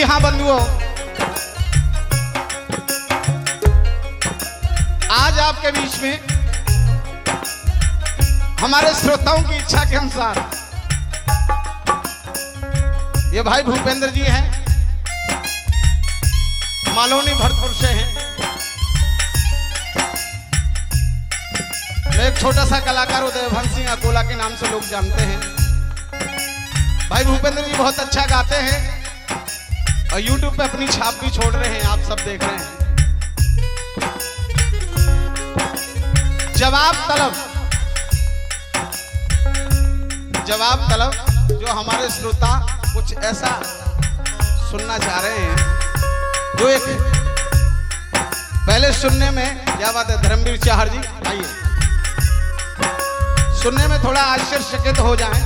हाँ बंधुओं, आज आपके बीच में हमारे श्रोताओं की इच्छा के अनुसार ये भाई भूपेंद्र जी हैं, मालौनी भरतपुर से हैं। मैं एक छोटा सा कलाकार उदयभान सिंह अकोला के नाम से लोग जानते हैं। भाई भूपेंद्र जी बहुत अच्छा गाते हैं और YouTube पे अपनी छाप भी छोड़ रहे हैं, आप सब देख रहे हैं। जवाब तलब जो हमारे श्रोता कुछ ऐसा सुनना चाह रहे हैं जो एक पहले सुनने में, क्या बात है धर्मवीर चाहर जी, आइए, सुनने में थोड़ा आश्चर्यचकित हो जाएं,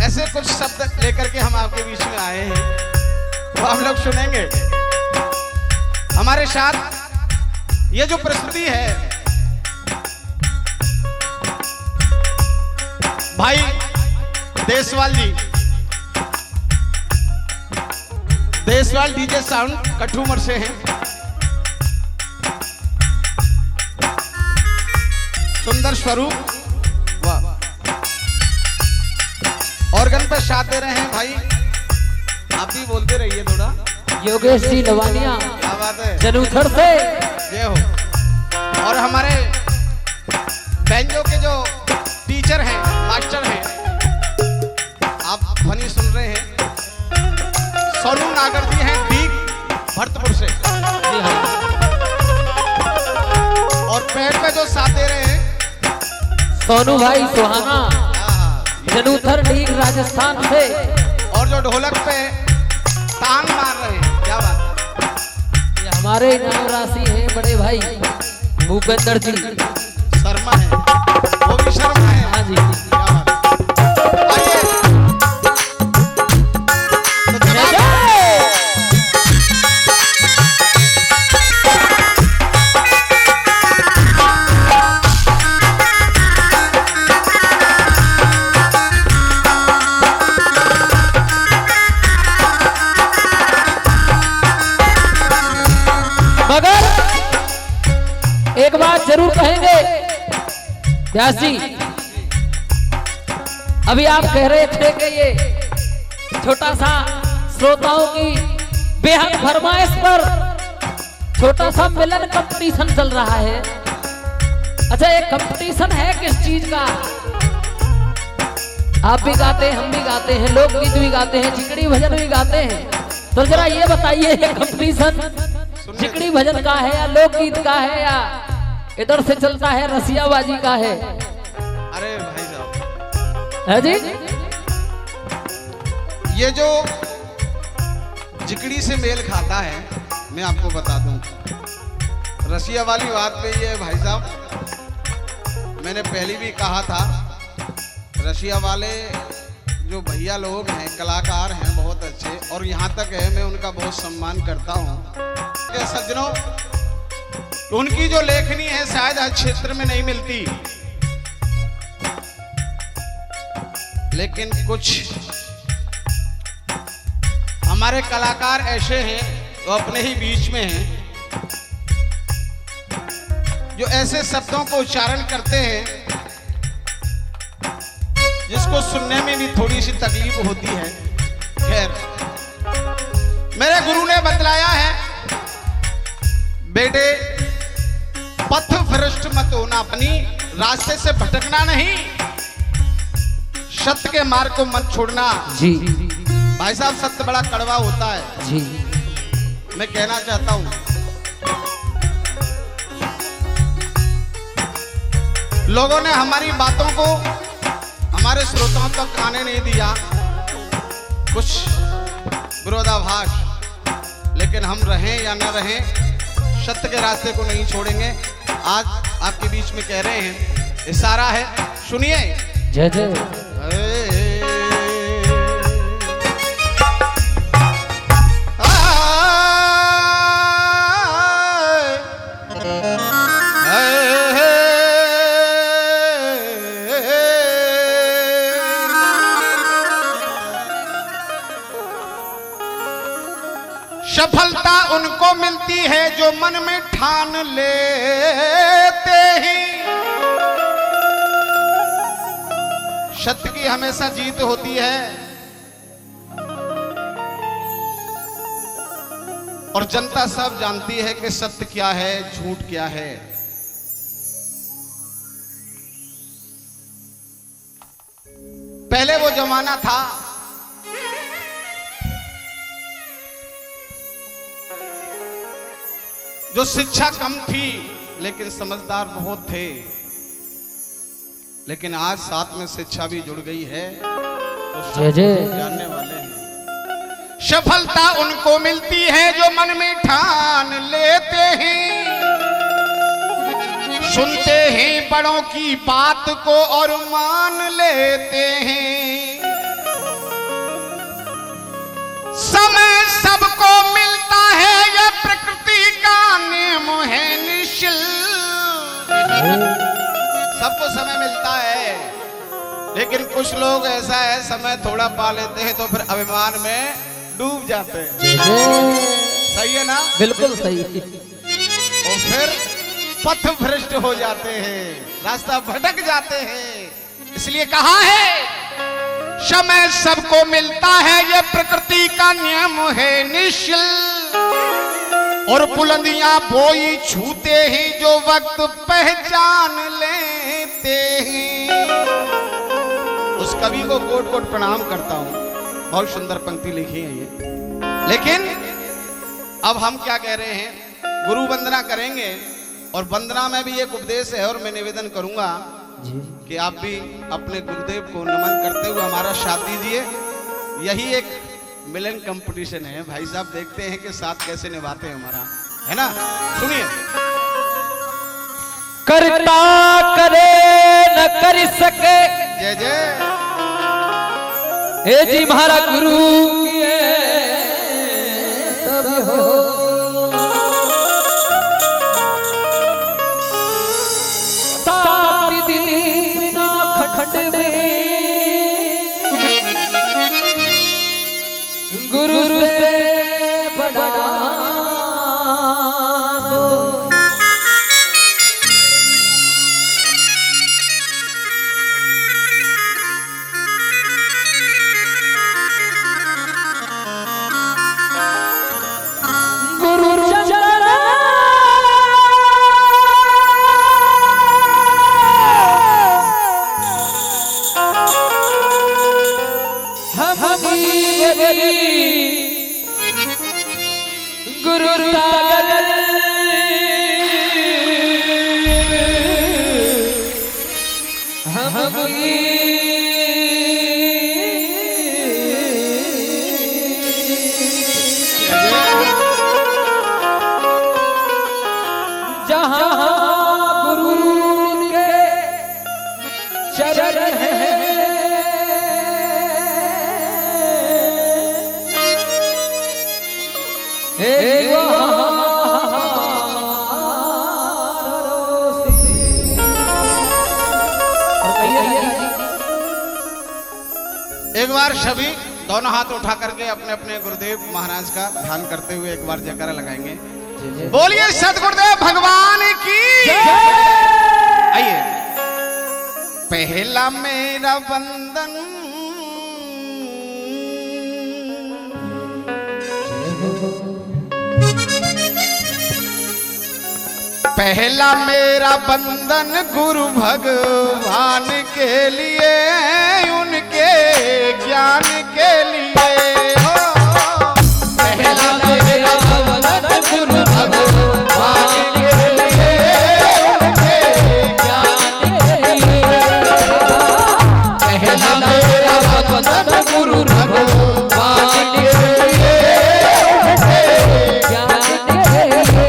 ऐसे कुछ शब्द लेकर के हम आपके बीच में आए हैं, तो हम लोग सुनेंगे। हमारे साथ ये जो प्रस्तुति है भाई देसवाल जी, देसवाल डीजे साउंड कठूमर से हैं। सुंदर स्वरूप, वाह। ऑर्गन पे साथ दे रहे हैं भाई, आप भी बोलते रहिए थोड़ा, योगेश जी लवानिया, क्या बात है, जनूथर से जय हो। और हमारे बैंजो के जो टीचर हैं, मास्टर हैं, आप ध्वनि सुन रहे हैं, सोनू नागर जी हैं ठीक भरतपुर से। और पैड पे जो साथ दे रहे हैं सोनू भाई सुहाना, जनूथर ढीक राजस्थान से। और जो ढोलक पे तान मार रहे हैं, क्या बात है, ये हमारे नाम राशि हैं बड़े भाई भूपेंद्र जी शर्मा है, वो भी शर्मा है। हाँ जी, क्या बात है। आइए तो जवाब मगर एक बात जरूर कहेंगे व्यास जी, अभी आप कह रहे थे कि ये छोटा सा श्रोताओं की बेहद फरमाइश पर छोटा सा मिलन कंपटीशन चल रहा है। अच्छा, ये कंपटीशन है किस चीज का? आप भी गाते हैं, हम भी गाते हैं, लोकगीत भी गाते हैं, झिकड़ी भजन भी गाते हैं, तो जरा ये बताइए ये कंपटीशन झिकड़ी भजन का है या लोकगीत का है या इधर से चलता है रसियाबाजी का है? अरे भाई साहब, है जी, ये जो जिकड़ी से मेल खाता है, मैं आपको बता दूं, रसिया वाली बात पे ये भाई साहब, मैंने पहले भी कहा था, रसिया वाले जो भैया लोग हैं, कलाकार हैं बहुत अच्छे, और यहाँ तक है मैं उनका बहुत सम्मान करता हूँ। सज्जनों, उनकी जो लेखनी है शायद हर क्षेत्र में नहीं मिलती, लेकिन कुछ हमारे कलाकार ऐसे हैं जो अपने ही बीच में हैं, जो ऐसे शब्दों को उच्चारण करते हैं जिसको सुनने में भी थोड़ी सी तकलीफ होती है। खैर, मेरे गुरु ने बतलाया है, बेटे पथ भ्रष्ट मत होना, अपनी रास्ते से भटकना नहीं, सत्य के मार्ग को मत छोड़ना। जी भाई साहब, सत्य बड़ा कड़वा होता है। जी, मैं कहना चाहता हूं, लोगों ने हमारी बातों को हमारे श्रोताओं तक आने नहीं दिया, कुछ विरोधाभास, लेकिन हम रहें या न रहें, सत्य के रास्ते को नहीं छोड़ेंगे। आज आपके बीच में कह रहे हैं, इशारा है, सुनिए। जय जय। मिलती है जो मन में ठान लेते ही। सत्य की हमेशा जीत होती है और जनता सब जानती है कि सत्य क्या है, झूठ क्या है। पहले वो जमाना था जो शिक्षा कम थी लेकिन समझदार बहुत थे, लेकिन आज साथ में शिक्षा भी जुड़ गई है तो सब जानने वाले हैं। सफलता उनको मिलती है जो मन में ठान लेते हैं, सुनते हैं बड़ों की बात को और मान लेते हैं। समय सबको मिलता है, यह प्रकृति का नियम है निश्चल। सबको समय मिलता है, लेकिन कुछ लोग ऐसा है समय थोड़ा पा लेते हैं तो फिर अभिमान में डूब जाते हैं। सही है ना? बिल्कुल सही। और फिर पथ भ्रष्ट हो जाते हैं, रास्ता भटक जाते हैं। इसलिए कहा है समय सबको मिलता है, यह प्रकृति का नियम है निश्चल। और बुलंदियां बोई छूते ही जो वक्त पहचान लेते हैं। उस कवि को कोट कोट प्रणाम करता हूं, बहुत सुंदर पंक्ति लिखी है ये। लेकिन अब हम क्या कह रहे हैं, गुरु वंदना करेंगे और वंदना में भी एक उपदेश है और मैं निवेदन करूंगा कि आप भी अपने गुरुदेव को नमन करते हुए हमारा साथ दीजिए। यही एक मिलन कंपटीशन है भाई साहब, देखते हैं कि साथ कैसे निभाते हैं हमारा, है ना? सुनिए। करता करे न कर सके, जय जय हे जी महारा गुरु किए सब हो। साथ दिली ना खंड में गुरु से बड़ा दो। गुरु चरण गुरु सागर हम जहाँ गुरु के चरण है, एक बार सभी दोनों हाथ उठा करके अपने अपने गुरुदेव महाराज का ध्यान करते हुए एक बार जयकारा लगाएंगे। बोलिए सतगुरुदेव भगवान की। आइए। पहला मेरा वंदन पहला मेरा वंदन गुरु भगवान के लिए, उनके ज्ञान के लिए हो। पहला मेरा वंदन गुरु भगवान के लिए, उनके ज्ञान के लिए। पहला मेरा वंदन गुरु भगवान के लिए, उनके ज्ञान के लिए।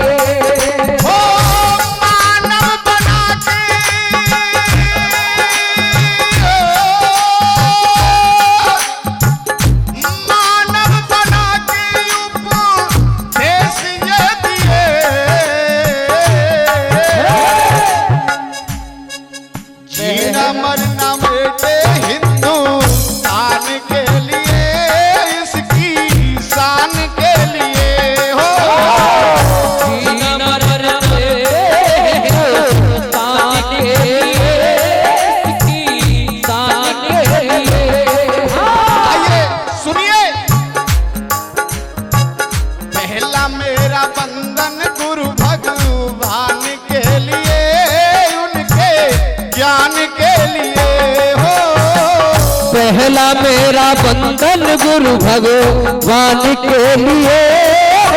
पहला मेरा बंधन गुरु भगवान के लिए,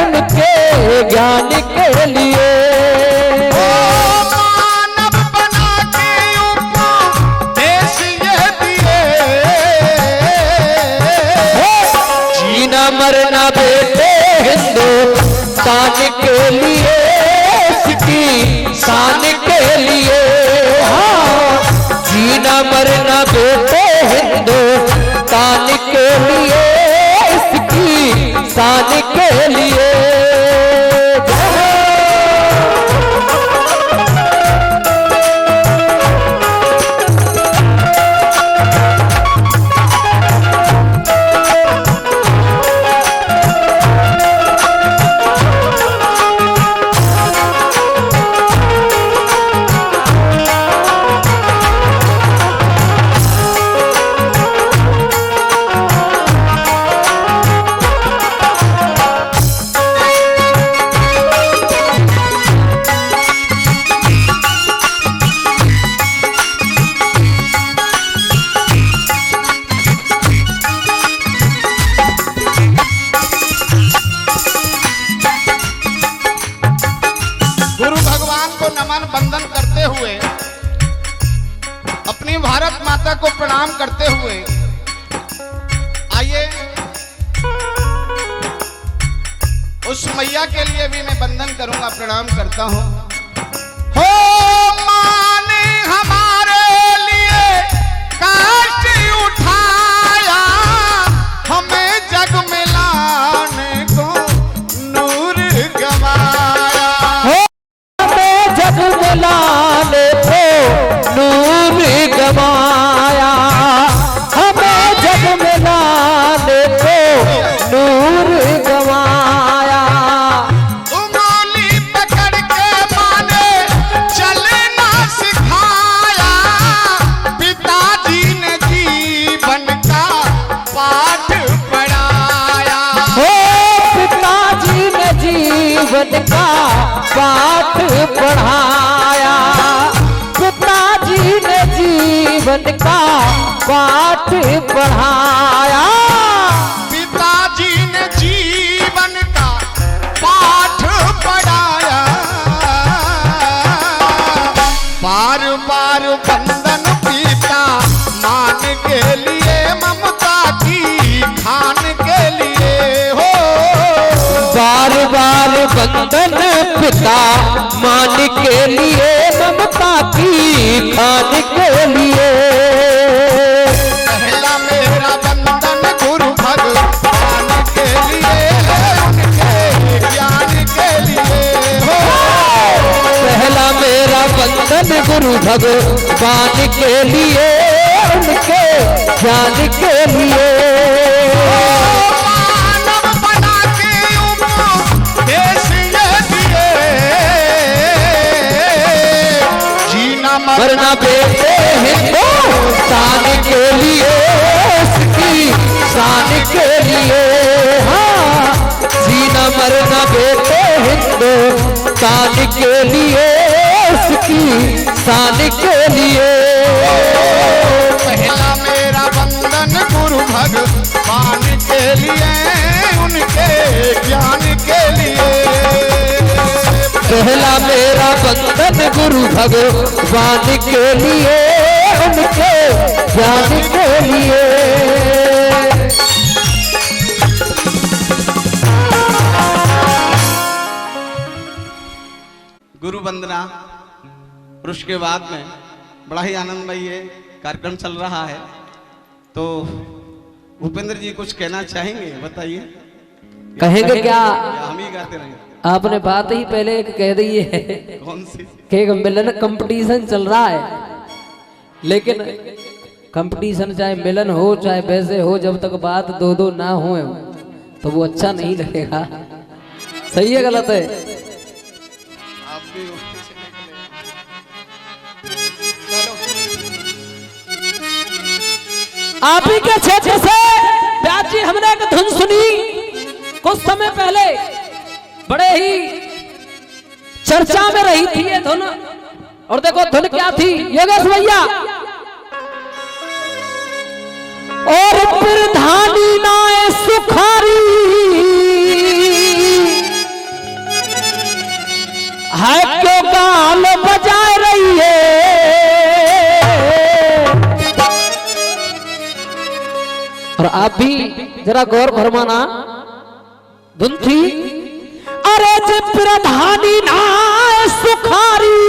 उनके ज्ञान के लिए। मानव बना के उपदेश ये दिए, जीना मरना बेटे हिंदुस्तान के लिए, इसकी शान के लिए। हाँ, जीना मरना बेटे हिंदुस्तान के लिए, इसकी शान के लिए। गुरु भगवान को नमन बंदन करते हुए, अपनी भारत माता को प्रणाम करते हुए, आइए उस मैया के लिए भी मैं बंदन करूंगा, प्रणाम करता हूं। हो मां ने हमारे लिए कष्ट उठाया, हमें जग में लाने को नूर गवाया। जग मिलाने को नूर गवाया, हमें जग मिलाने को नूर गवाया। उंगली पकड़ के माने चलना सिखाया, पिताजी ने जीवन का पाठ पढ़ाया। हो पिताजी ने जीवन का पाठ पढ़ाया, पिताजी ने जीवन का पाठ पढ़ाया। पिताजी ने जीवन का पाठ पढ़ाया, बार बार बंधन पिता मान के लिए, ममता की खान के लिए। हो बार बार बंधन पिता मान के लिए, ममता की खान के लिए। पहला मेरा बंधन गुरु भगवान के लिए, उनके ज्ञान के लिए। हो पहला मेरा बंधन गुरु भगवान के लिए, उनके ज्ञान के लिए। मानव बना के उपदेश ये दिए, जीना मरना बेटे हिंदुस्तान के लिए, इसकी शान के लिए। हाँ, जीना मरना बेटे हिंदुस्तान के लिए, इसकी शान के लिए। पहला मेरा बंधन गुरु भगवान के लिए, उनके ज्ञान के लिए। पहला मेरा बंधन गुरु भगवान के लिए, उनके ज्ञान के लिए। गुरु वंदना और उसके बाद में बड़ा ही आनंदमय ये कार्यक्रम चल रहा है। तो भूपेंद्र जी कुछ कहना चाहेंगे, बताइए। कहेंगे क्या? हम ही गाते रहेंगे। आपने बात ही पहले एक कह दी है कौन सी? कि एक मिलन कंपटीशन चल रहा है, लेकिन कंपटीशन चाहे मिलन हो चाहे वैसे हो, जब तक बात दो दो ना हो तो वो अच्छा नहीं लगेगा। सही है गलत है? आप भी आप ही के क्षेत्र से व्यास जी हमने एक धुन सुनी कुछ समय पहले, बड़े ही चर्चा में रही थी ये धुन। और देखो धुन क्या थी योगेश भैया। और प्रधानी नाए सुखारी है क्यों गाल बजा रही है। और आप भी जरा गौर फरमाना धुन थी, अरे जे प्रधानी नाए सुखारी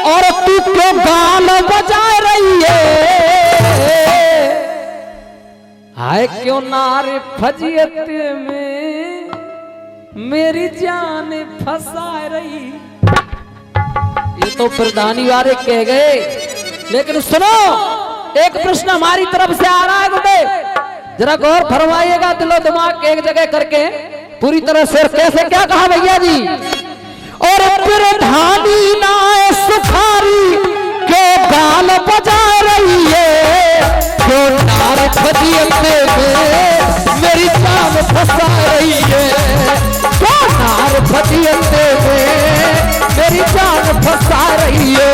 और तू क्यों गाल बजा रही है। हाय क्यों नारे फजियत में मेरी जान फंसा रही। ये तो प्रधानी वाले कह गए, लेकिन सुनो एक प्रश्न हमारी तरफ से आ रहा है गुरुदेव, जरा गौर फरमाइएगा दिलो दिमाग एक जगह करके पूरी तरह से। कैसे क्या कहा भैया जी, और प्रधानी नाए सुखारी क्यों गाल बजा रही है। क्यों नार फजियत में मेरी जान फंसा रही है। क्यों नार फजियत में मेरी जान फंसा रही है।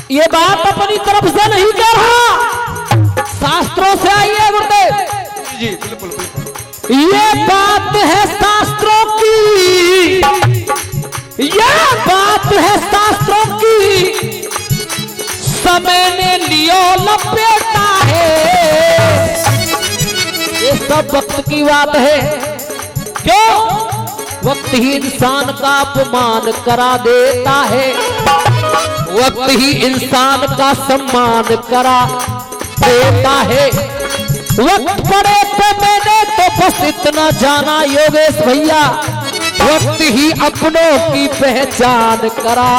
ये बात अपनी तरफ से नहीं कह रहा, शास्त्रों से आई है गुरुदेव जी। बिल्कुल बिल्कुल, ये बात है शास्त्रों की, ये बात है शास्त्रों की। समय ने लियो लपेटा है, ये सब वक्त की बात है। क्यों? वक्त ही इंसान का अपमान करा देता है, वक्त ही इंसान का सम्मान करा देता है। वक्त पड़े तो मैंने तो बस इतना जाना योगेश भैया, वक्त ही अपनों की पहचान करा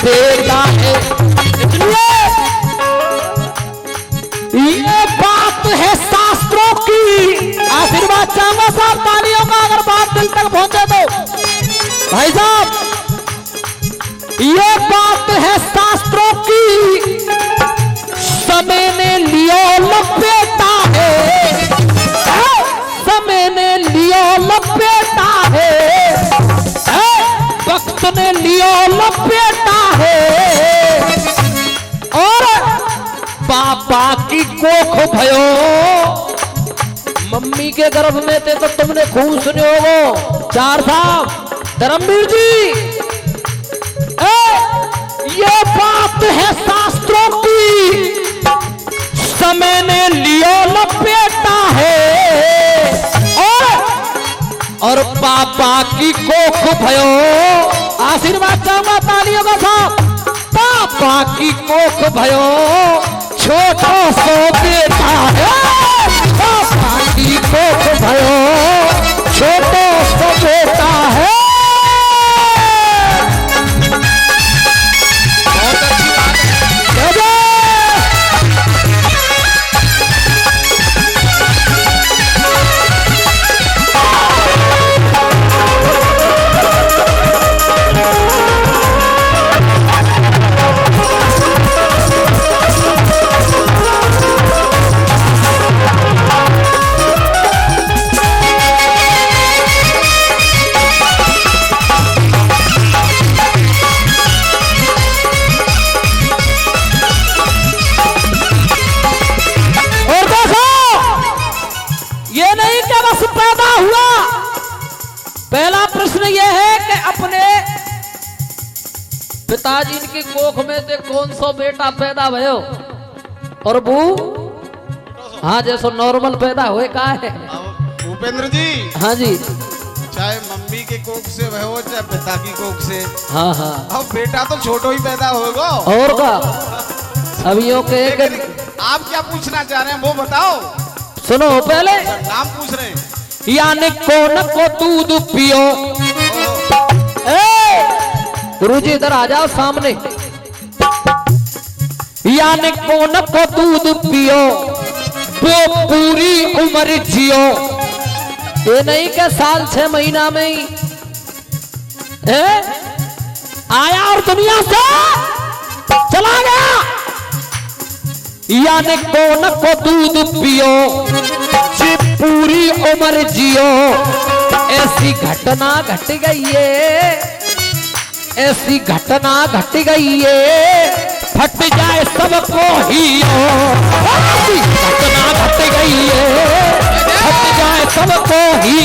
देता है। ये बात है शास्त्रों की। आशीर्वाद चाहूंगा साहब तालियों का, अगर बात दिल तक पहुंचे तो भाई साहब। ये बात है शास्त्रों की, समय ने लियो लपेटा है, समय ने लियो लपेटा है, वक्त ने लियो लपेटा है। और पापा की कोख भयो, मम्मी के गर्भ में थे तो तुमने खून सुने होगो। चार साहब धर्मवीर जी, ये बात है शास्त्रों की, समय ने लियो लपेटा है। और पापा की कोख भयो, आशीर्वाद चाहूंगा तालियों का साहब। पापा की कोख भयो छोटा सो बेटा है, पापा की कोख भयो छोटा सो बेटा है। पहला प्रश्न यह है कि अपने पिताजी की कोख में से कौन सा बेटा पैदा भयो। और बू हाँ जैसो नॉर्मल पैदा हुए का है भूपेंद्र जी। हाँ जी, चाहे मम्मी के कोख से हो चाहे पिता की कोख से। हाँ हाँ, अब बेटा तो छोटो ही पैदा होगा और का अभियों के। आप क्या पूछना चाह रहे हैं वो बताओ। सुनो पहले नाम पूछ रहे हैं, यानी कौन को दूध पियो। गुरुजी इधर आ जाओ सामने। यानी कौन को दूध पियो वो पूरी उम्र जियो। ये नहीं के साल 6 महीना में ही आया और दुनिया से चला गया। यानी कौन को दूध पियो जी पूरी उम्र जियो। ऐसी घटना घट गई है, ऐसी घटना घट गई है, फट जाए सबको ही। ऐसी घटना घट गई है, फट जाए सबको ही।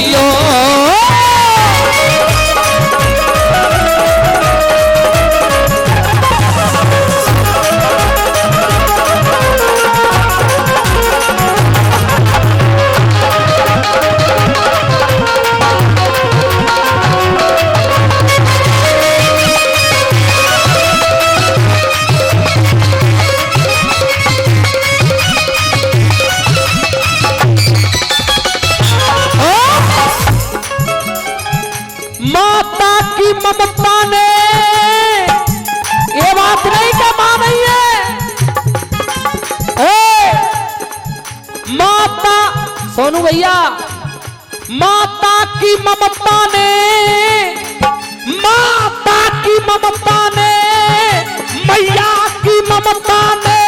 माता की ममता ने, ये बात नहीं क्या मां नहीं है। माता सोनू भैया, माता की ममता ने, माता की ममता ने, मैया की ममता ने,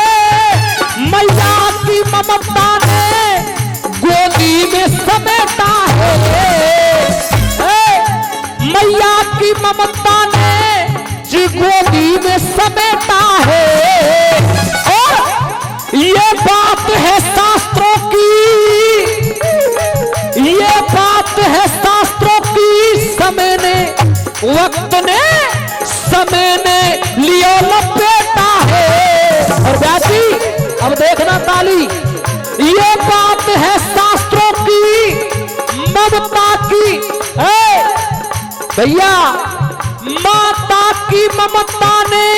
मैया की ममता ने गोदी में समेटा है। मैया की ममता ने जी गोदी में समेटा है। और ये बात है शास्त्रों की, ये बात है शास्त्रों की। समय ने, वक्त ने, समय ने लियो लपेटा है। और व्यासी अब देखना ताली, ये बात है शास्त्रों की, ममता की भैया। माता की ममता ने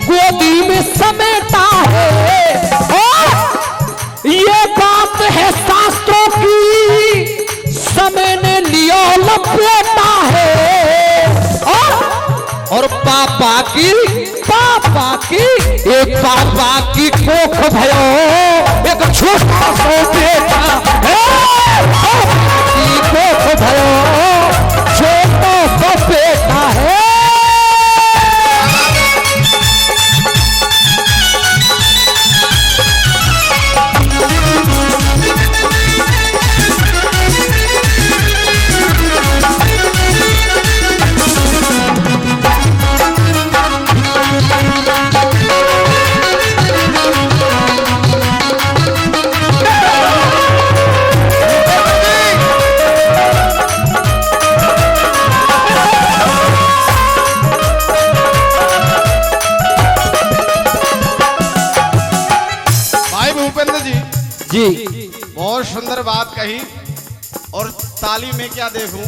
गोदी में समेटा है। और ये बात है शास्त्रों की, समय ने लियो लपेटा है। और पापा की, पापा की, एक पापा की कोख भयो, एक छोटा सा बेटा है। पापा की कोख भयो, छोटा सा बेटा है। जी बहुत सुंदर बात कही। और ताली में क्या देखूं,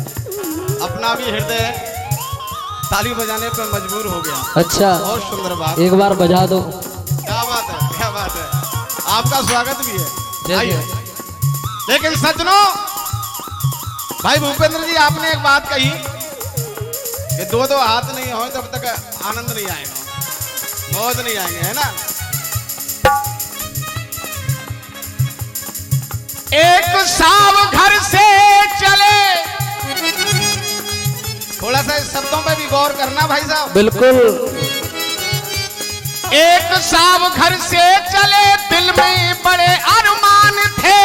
अपना भी हृदय ताली बजाने पर मजबूर हो गया। अच्छा, बहुत सुंदर बात, एक बार बजा दो। क्या बात है, क्या बात है। आपका स्वागत भी है, आइए। लेकिन सज्जनों, भाई भूपेंद्र जी, आपने एक बात कही कि दो दो हाथ नहीं हो तब तक आनंद नहीं आएगा, मौज नहीं आएंगे, है ना। एक साव घर से चले, थोड़ा सा इस शब्दों पे भी गौर करना भाई साहब। बिल्कुल। एक साव घर से चले, दिल में बड़े अरमान थे,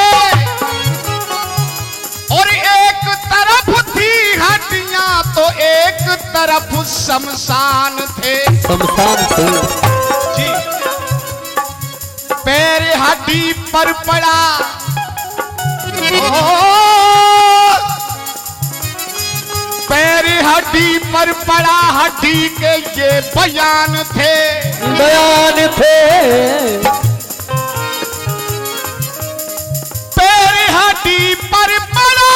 और एक तरफ थी हड्डियां तो एक तरफ शमशान थे। शमशान थे जी। पैर हड्डी पर पड़ा, पैर हड्डी पर पड़ा, हड्डी के ये बयान थे, बयान थे। पैर हड्डी पर पड़ा,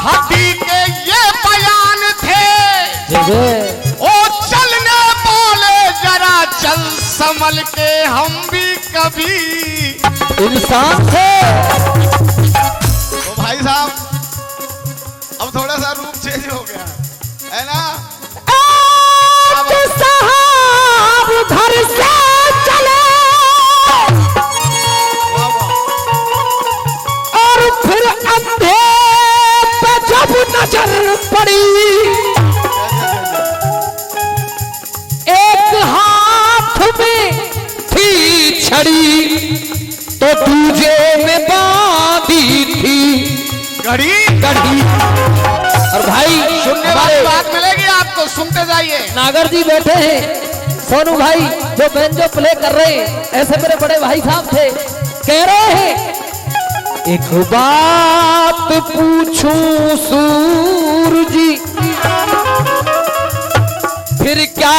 हड्डी के ये बयान थे। ओ चलने बोले जरा चल संभल के, हम भी कभी इंसान थे। तो भाई साहब, अब थोड़ा सा रूप चेंज हो गया है ना। साहब घर से चले, और फिर अंधे पे जब नजर पड़ी, छड़ी तो दूजे में बांधी थी घड़ी कड़ी। और भाई सुनने वाली बात मिलेगी आपको, सुनते जाइए। नागर जी बैठे हैं, सोनू भाई जो बेंजो प्ले कर रहे हैं, ऐसे मेरे बड़े भाई साहब थे, कह रहे हैं एक बात पूछूं सूरजी फिर क्या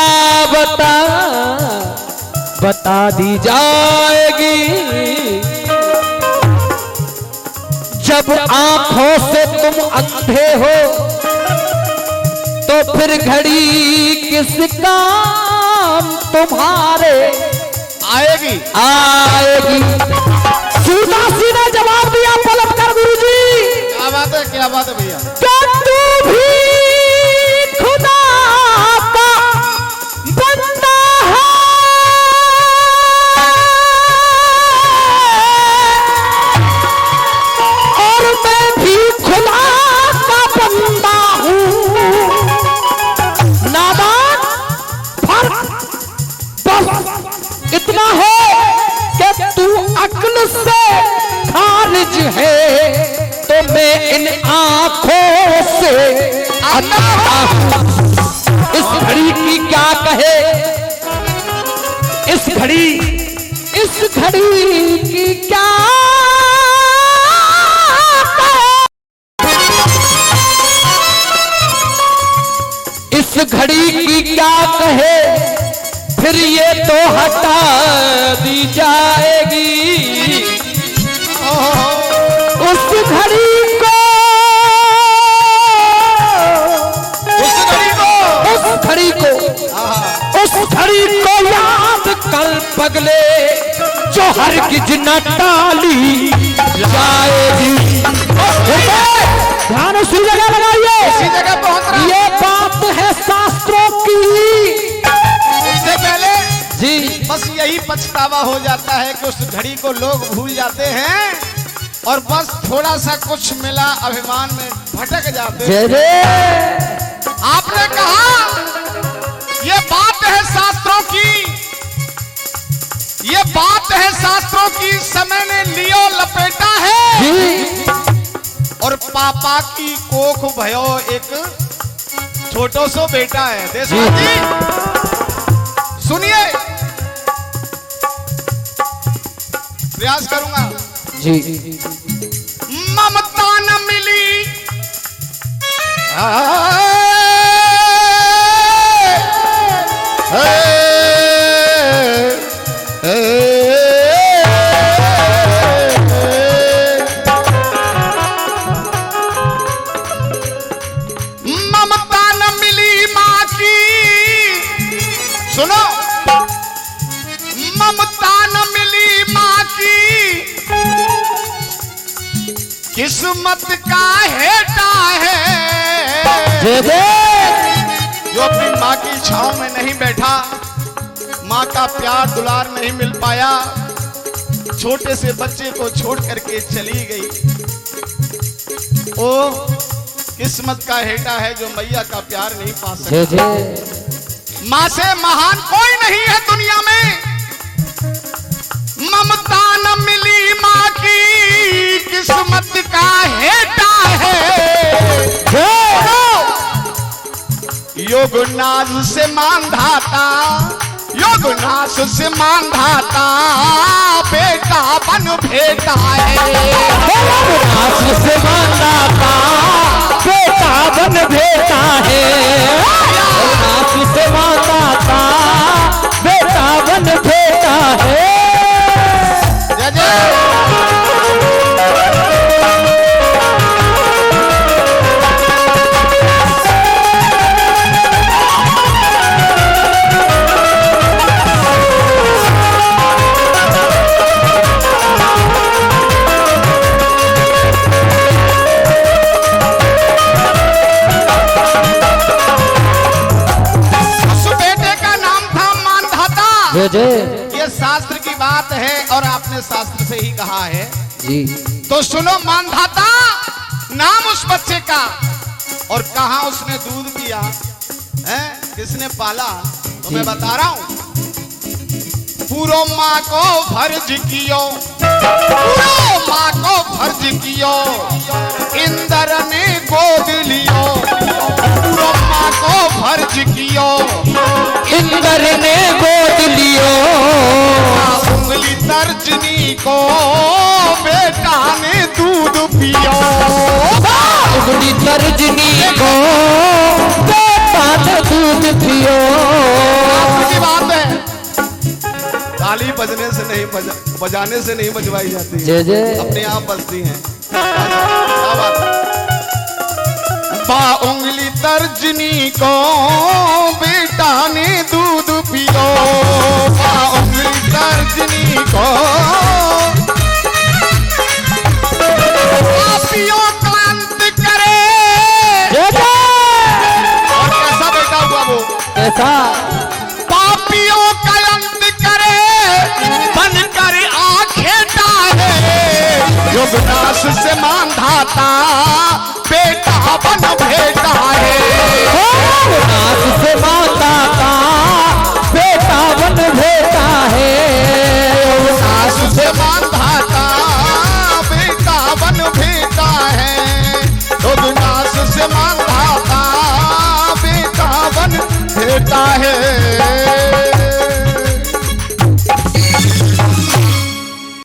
बता दी जाएगी, जब आंखों से तुम अंधे हो तो फिर घड़ी किस काम तुम्हारे आएगी। सीधा सीधा जवाब दिया पलट कर गुरुजी। क्या बात है, क्या बात है भैया। तू भी खुदा का बंदा है और मैं भी खुदा का बंदा हूँ। नादान फर्क बस इतना है कि तू अक्ल से खारिज है तो मैं इन आंखों से अंधा हूं। इस घड़ी की क्या कहे, इस घड़ी की क्या कहे, इस घड़ी की क्या कहे, फिर ये तो हटा दी जाएगी। उस घड़ी को याद कर पगले जो हरगिज न टाली जाएगी। ध्यान उसी जगह लगाइए, इसी जगह पहुंच रहा। ये बात है शास्त्रों की। इससे पहले जी बस यही पछतावा हो जाता है कि उस घड़ी को लोग भूल जाते हैं और बस थोड़ा सा कुछ मिला अभिमान में भटक जाते हैं। आपने कहा ये बात है शास्त्रों की, ये बात है शास्त्रों की, समय ने लियो लपेटा है और पापा की कोख भयो एक छोटो सो बेटा है। देशवासी सुनिए, प्रयास करूंगा जी। ममता न मिली ममता न मिली माँ की, सुनो, ममता न मिली माँ की, किस्मत का हेटा है। जो अपनी माँ की छांव में नहीं बैठा, माँ का प्यार दुलार नहीं मिल पाया, छोटे से बच्चे को छोड़ करके चली गई, ओ किस्मत का हेटा है जो मैया का प्यार नहीं पा सकता। माँ से महान कोई नहीं है दुनिया में। ममता न मिली माँ की, किस्मत का हेटा है। योग नाज से मांधाता, योग नाश से मांधाता, बेटा बन भेटा है। नाश से मांधाता, बेटा बन भेटा है। नाश से मांधाता, बेटा बन भेटा है। जय जय। ये शास्त्र की बात है और आपने शास्त्र से ही कहा है जी। तो सुनो मानधाता नाम उस बच्चे का, और कहां उसने दूध पिया है, किसने पाला, तो मैं बता रहा हूं। पूरो माँ को फर्ज कियो, पूरो माँ को फर्ज कियो, इंद्र ने गोद लियो, पूरो माँ को फर्ज कियो, इंद्र ने गोद लियो, उंगली तर्जनी को बेटा ने दूध पियो, उंगली तर्जनी को बेटा ने दूध पियो। आपकी बात है, ताली बजने से नहीं बजाने से नहीं बजवाई जाती है, अपने आप बजती हैं। क्या बात है? बा उंगली तर्जनी को बेटा ने दूध पियो, बा उंगली तर्जनी को पियो क्लांत करे। और कैसा बेटा हुआ वो? कैसा? पापियों का अंत करे, बनकर आंखें डाले, जो विनाश से मांधाता